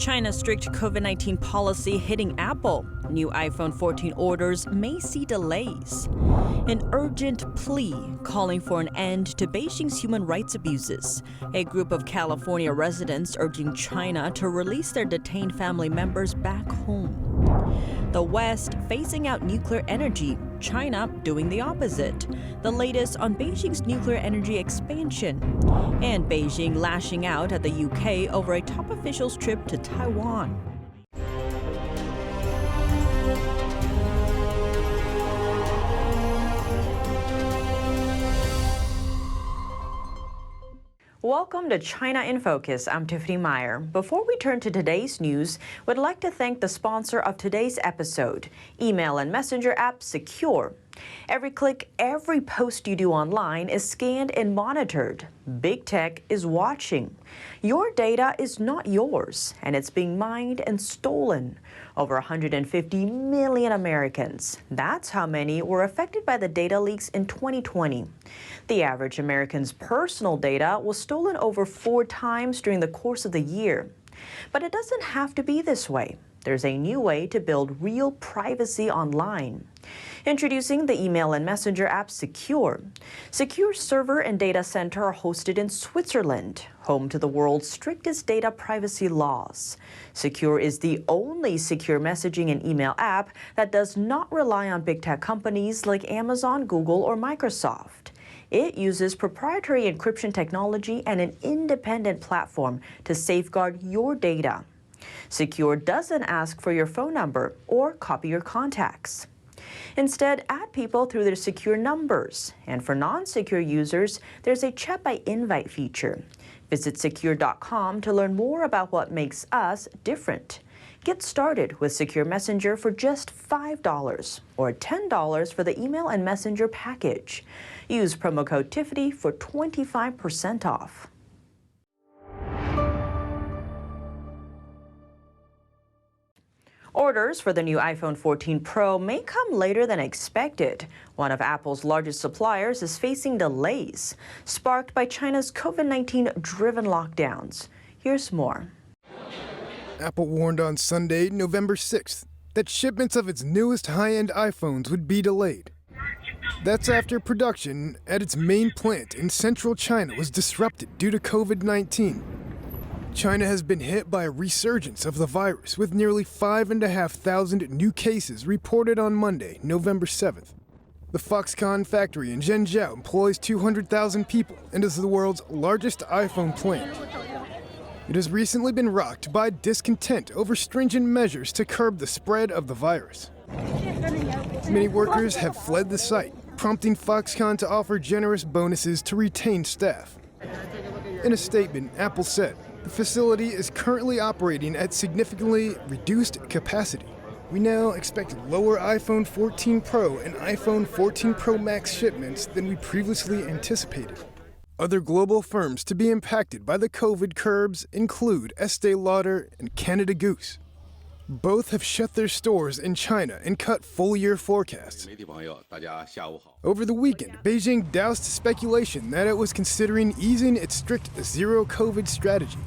China's strict COVID-19 policy hitting Apple. New iPhone 14 orders may see delays. An urgent plea calling for an end to Beijing's human rights abuses. A group of California residents urging China to release their detained family members back home. The West phasing out nuclear energy, China doing the opposite. The latest on Beijing's nuclear energy expansion. And Beijing lashing out at the UK over a top official's trip to Taiwan. Welcome to China in Focus. I'm Tiffany Meyer. Before we turn to today's news, we'd like to thank the sponsor of today's episode, email and messenger app Secure. Every click, every post you do online is scanned and monitored. Big tech is watching. Your data is not yours, and it's being mined and stolen. Over 150 million Americans. That's how many were affected by the data leaks in 2020. The average American's personal data was stolen over 4 times during the course of the year. But it doesn't have to be this way. There's a new way to build real privacy online. Introducing the email and messenger app Secure. Secure's server and data center are hosted in Switzerland, home to the world's strictest data privacy laws. Secure is the only secure messaging and email app that does not rely on big tech companies like Amazon, Google, or Microsoft. It uses proprietary encryption technology and an independent platform to safeguard your data. Secure doesn't ask for your phone number or copy your contacts. Instead, add people through their secure numbers. And for non-secure users, there's a chat by invite feature. Visit secure.com to learn more about what makes us different. Get started with Secure Messenger for just $5 or $10 for the email and messenger package. Use promo code Tiffany for 25% off. Orders for the new iPhone 14 Pro may come later than expected. One of Apple's largest suppliers is facing delays, sparked by China's COVID-19-driven lockdowns. Here's more. Apple warned on Sunday, November 6th, that shipments of its newest high-end iPhones would be delayed. That's after production at its main plant in central China was disrupted due to COVID-19. China has been hit by a resurgence of the virus, with nearly 5,500 new cases reported on Monday, November 7th. The Foxconn factory in Zhengzhou employs 200,000 people and is the world's largest iPhone plant. It has recently been rocked by discontent over stringent measures to curb the spread of the virus. Many workers have fled the site, prompting Foxconn to offer generous bonuses to retain staff. In a statement, Apple said, "The facility is currently operating at significantly reduced capacity. We now expect lower iPhone 14 Pro and iPhone 14 Pro Max shipments than we previously anticipated." Other global firms to be impacted by the COVID curbs include Estee Lauder and Canada Goose. Both have shut their stores in China and cut full-year forecasts. Over the weekend, Beijing doused speculation that it was considering easing its strict zero-COVID strategy.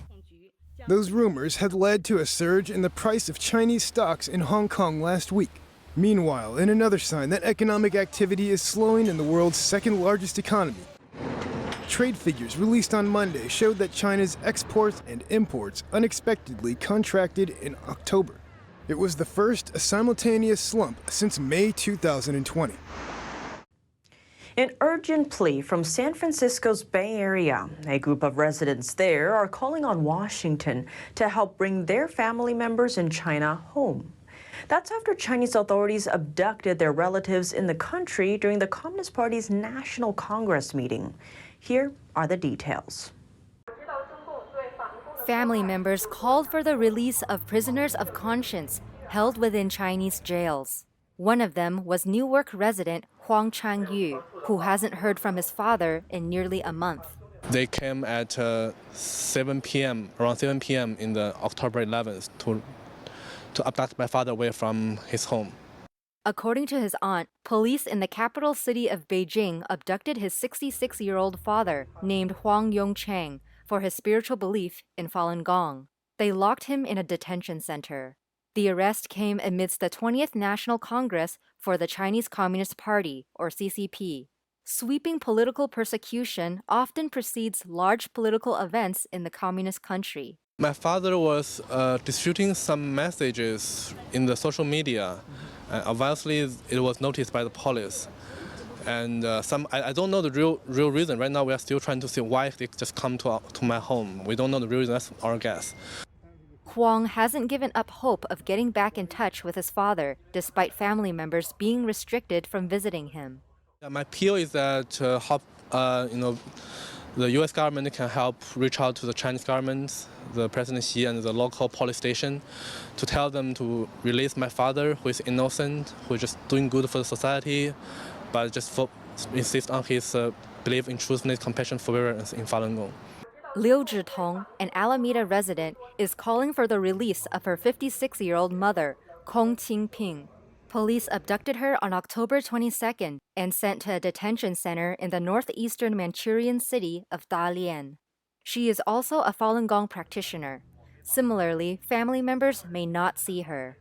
Those rumors had led to a surge in the price of Chinese stocks in Hong Kong last week. Meanwhile, in another sign that economic activity is slowing in the world's second-largest economy, trade figures released on Monday showed that China's exports and imports unexpectedly contracted in October. It was the first simultaneous slump since May 2020. An urgent plea from San Francisco's Bay Area. A group of residents there are calling on Washington to help bring their family members in China home. That's after Chinese authorities abducted their relatives in the country during the Communist Party's National Congress meeting. Here are the details. Family members called for the release of prisoners of conscience held within Chinese jails. One of them was Newark resident Huang Changyu, who hasn't heard from his father in nearly a month. They came at 7 p.m., around 7 p.m. in the October 11th to abduct my father away from his home. According to his aunt, police in the capital city of Beijing abducted his 66-year-old father, named Huang Yongchang, for his spiritual belief in Falun Gong. The They locked him in a detention center. The arrest came amidst the 20th National Congress for the Chinese Communist Party, or CCP. Sweeping political persecution often precedes large political events in the communist country. My father was distributing some messages in the social media. Obviously, it was noticed by the police. And I don't know the real reason. Right now, we are still trying to see why they just come to my home. We don't know the real reason. That's our guess. Huang hasn't given up hope of getting back in touch with his father, despite family members being restricted from visiting him. My appeal is that the U.S. government can help reach out to the Chinese government, the President Xi, and the local police station to tell them to release my father, who is innocent, who is just doing good for the society, but just insist on his belief in truthfulness, compassion, forbearance in Falun Gong. Liu Zhitong, an Alameda resident, is calling for the release of her 56-year-old mother, Kong Qingping. Police abducted her on October 22nd and sent to a detention center in the northeastern Manchurian city of Dalian. She is also a Falun Gong practitioner. Similarly, family members may not see her.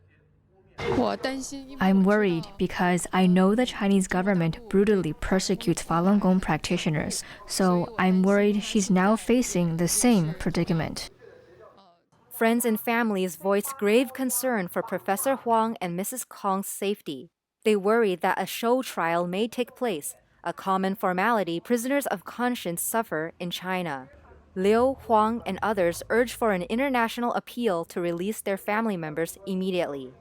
I'm worried because I know the Chinese government brutally persecutes Falun Gong practitioners, so I'm worried she's now facing the same predicament. Friends and families voiced grave concern for Professor Huang and Mrs. Kong's safety. They worry that a show trial may take place, a common formality prisoners of conscience suffer in China. Liu, Huang, and others urge for an international appeal to release their family members immediately.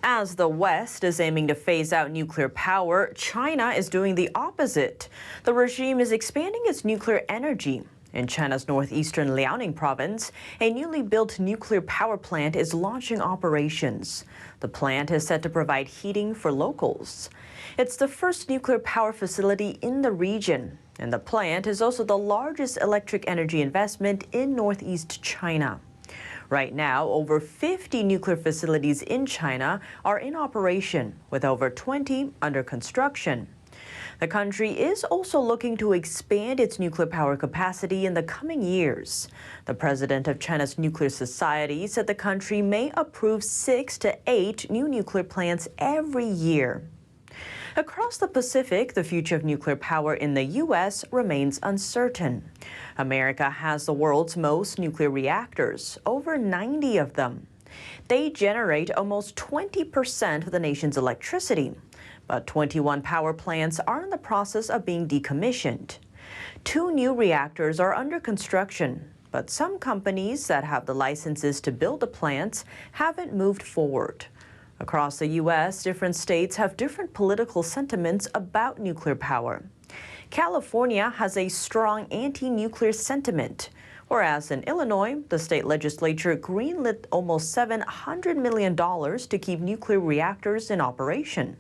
As the West is aiming to phase out nuclear power, China is doing the opposite. The regime is expanding its nuclear energy. In China's northeastern Liaoning province, a newly built nuclear power plant is launching operations. The plant is set to provide heating for locals. It's the first nuclear power facility in the region, and the plant is also the largest electric energy investment in northeast China. Right now, over 50 nuclear facilities in China are in operation, with over 20 under construction. The country is also looking to expand its nuclear power capacity in the coming years. The president of China's Nuclear Society said the country may approve 6 to 8 new nuclear plants every year. Across the Pacific, the future of nuclear power in the U.S. remains uncertain. America has the world's most nuclear reactors, over 90 of them. They generate almost 20% of the nation's electricity, but 21 power plants are in the process of being decommissioned. 2 new reactors are under construction, but some companies that have the licenses to build the plants haven't moved forward. Across the U.S., different states have different political sentiments about nuclear power. California has a strong anti-nuclear sentiment, whereas in Illinois, the state legislature greenlit almost $700 million to keep nuclear reactors in operation.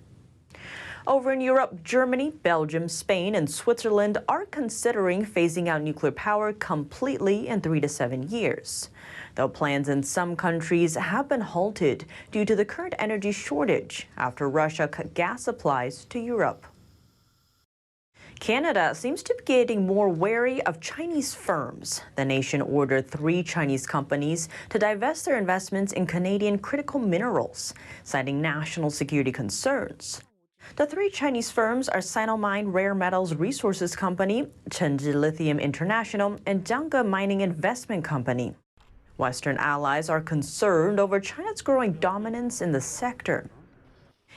Over in Europe, Germany, Belgium, Spain, and Switzerland are considering phasing out nuclear power completely in 3 to 7 years, though plans in some countries have been halted due to the current energy shortage after Russia cut gas supplies to Europe. Canada seems to be getting more wary of Chinese firms. The nation ordered 3 Chinese companies to divest their investments in Canadian critical minerals, citing national security concerns. The 3 Chinese firms are Sinomine Rare Metals Resources Company, Chengzhi Lithium International, and Jiangge Mining Investment Company. Western allies are concerned over China's growing dominance in the sector.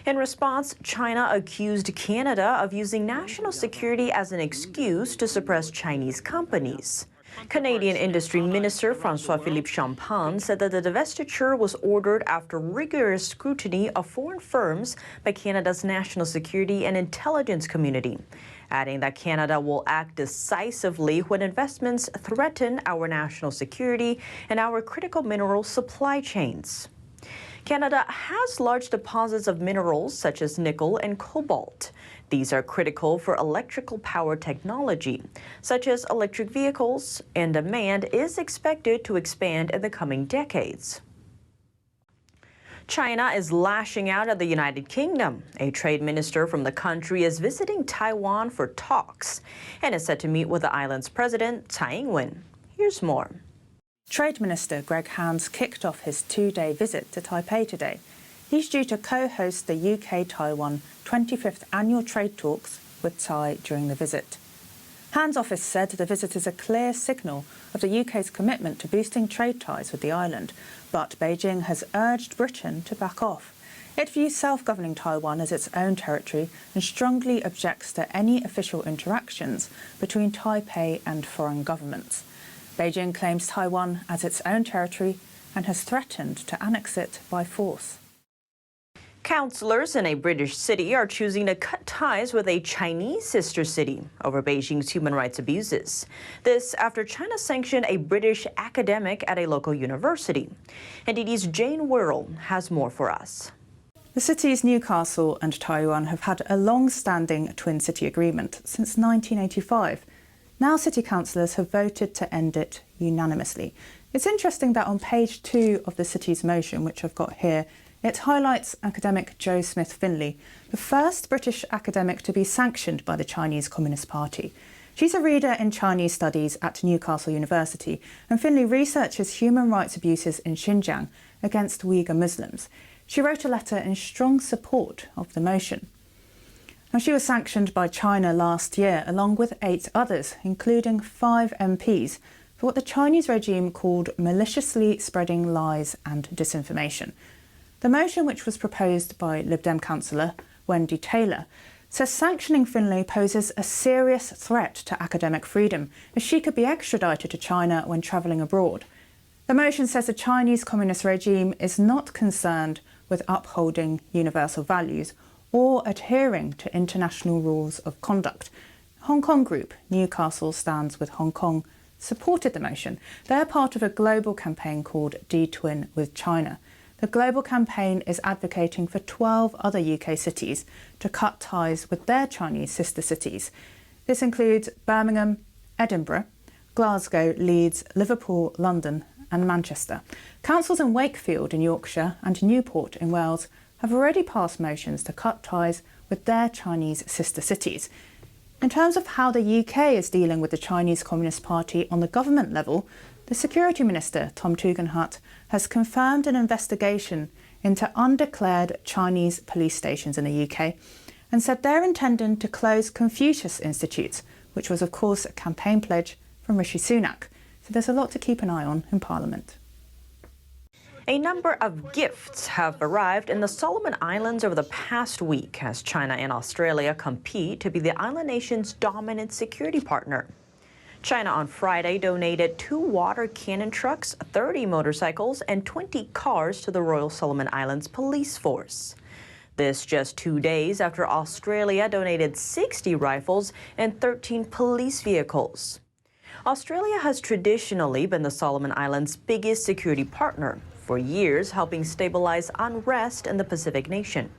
In response, China accused Canada of using national security as an excuse to suppress Chinese companies. Canadian Industry Minister François-Philippe Champagne said that the divestiture was ordered after rigorous scrutiny of foreign firms by Canada's national security and intelligence community, adding that Canada will act decisively when investments threaten our national security and our critical mineral supply chains. Canada has large deposits of minerals such as nickel and cobalt. These are critical for electrical power technology, such as electric vehicles, and demand is expected to expand in the coming decades. China is lashing out at the United Kingdom. A trade minister from the country is visiting Taiwan for talks and is set to meet with the island's president, Tsai Ing-wen. Here's more. Trade Minister Greg Hands kicked off his 2-day visit to Taipei today. He's due to co-host the UK-Taiwan 25th annual trade talks with Tsai during the visit. Hands' office said the visit is a clear signal of the UK's commitment to boosting trade ties with the island, but Beijing has urged Britain to back off. It views self-governing Taiwan as its own territory and strongly objects to any official interactions between Taipei and foreign governments. Beijing claims Taiwan as its own territory and has threatened to annex it by force. Councillors in a British city are choosing to cut ties with a Chinese sister city over Beijing's human rights abuses. This after China sanctioned a British academic at a local university. NTD's Jane Worrell has more for us. The cities Newcastle and Taiwan have had a long-standing Twin City Agreement since 1985. Now city councillors have voted to end it unanimously. It's interesting that on page 2 of the city's motion, which I've got here, it highlights academic Jo Smith Finlay, the first British academic to be sanctioned by the Chinese Communist Party. She's a reader in Chinese studies at Newcastle University, and Finlay researches human rights abuses in Xinjiang against Uyghur Muslims. She wrote a letter in strong support of the motion. Now, she was sanctioned by China last year, along with 8 others, including 5 MPs, for what the Chinese regime called maliciously spreading lies and disinformation. The motion, which was proposed by Lib Dem councillor Wendy Taylor, says sanctioning Finlay poses a serious threat to academic freedom, as she could be extradited to China when travelling abroad. The motion says the Chinese Communist regime is not concerned with upholding universal values or adhering to international rules of conduct. Hong Kong group Newcastle Stands with Hong Kong supported the motion. They're part of a global campaign called D-Twin with China. The global campaign is advocating for 12 other UK cities to cut ties with their Chinese sister cities. This includes Birmingham, Edinburgh, Glasgow, Leeds, Liverpool, London and Manchester. Councils in Wakefield in Yorkshire and Newport in Wales have already passed motions to cut ties with their Chinese sister cities. In terms of how the UK is dealing with the Chinese Communist Party on the government level, the Security Minister, Tom Tugendhat, has confirmed an investigation into undeclared Chinese police stations in the UK and said they're intending to close Confucius Institutes, which was, of course, a campaign pledge from Rishi Sunak. So there's a lot to keep an eye on in Parliament. A number of gifts have arrived in the Solomon Islands over the past week as China and Australia compete to be the island nation's dominant security partner. China on Friday donated 2 water cannon trucks, 30 motorcycles, and 20 cars to the Royal Solomon Islands police force. This just 2 days after Australia donated 60 rifles and 13 police vehicles. Australia has traditionally been the Solomon Islands' biggest security partner, for years helping stabilize unrest in the Pacific nation.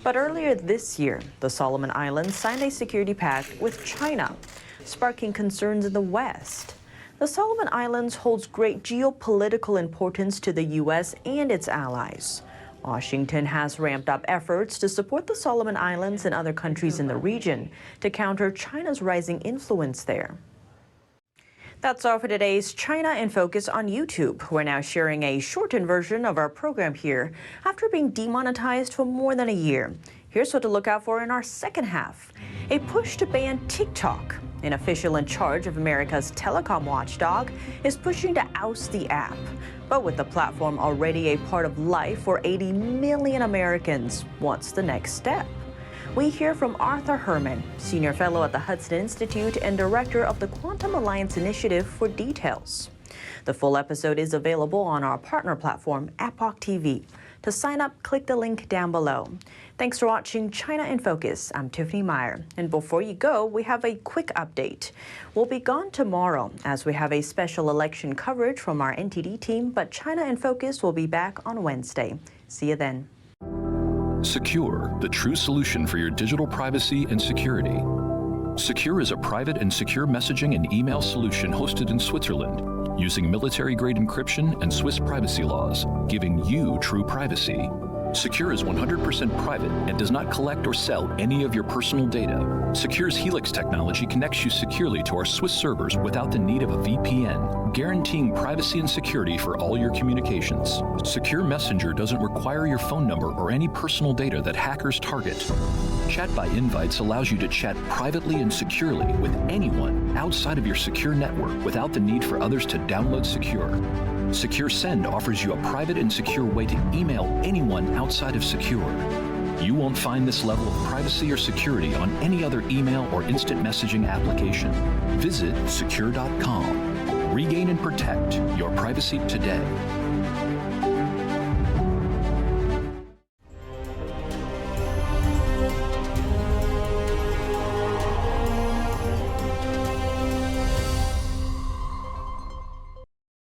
But earlier this year, the Solomon Islands signed a security pact with China, sparking concerns in the West. The Solomon Islands holds great geopolitical importance to the U.S. and its allies. Washington has ramped up efforts to support the Solomon Islands and other countries in the region to counter China's rising influence there. That's all for today's China in Focus on YouTube. We're now sharing a shortened version of our program here after being demonetized for more than a year. Here's what to look out for in our second half. A push to ban TikTok. An official in charge of America's telecom watchdog is pushing to oust the app. But with the platform already a part of life for 80 million Americans, what's the next step? We hear from Arthur Herman, Senior Fellow at the Hudson Institute and Director of the Quantum Alliance Initiative, for details. The full episode is available on our partner platform, Epoch TV. To sign up, click the link down below. Thanks for watching China in Focus. I'm Tiffany Meyer. And before you go, we have a quick update. We'll be gone tomorrow as we have a special election coverage from our NTD team, but China in Focus will be back on Wednesday. See you then. Secure, the true solution for your digital privacy and security. Secure is a private and secure messaging and email solution hosted in Switzerland, using military-grade encryption and Swiss privacy laws, giving you true privacy. Secure is 100% private and does not collect or sell any of your personal data. Secure's Helix technology connects you securely to our Swiss servers without the need of a VPN, guaranteeing privacy and security for all your communications. Secure Messenger doesn't require your phone number or any personal data that hackers target. Chat by Invites allows you to chat privately and securely with anyone outside of your secure network without the need for others to download Secure. Secure Send offers you a private and secure way to email anyone outside of Secure. You won't find this level of privacy or security on any other email or instant messaging application. Visit secure.com. Regain and protect your privacy today.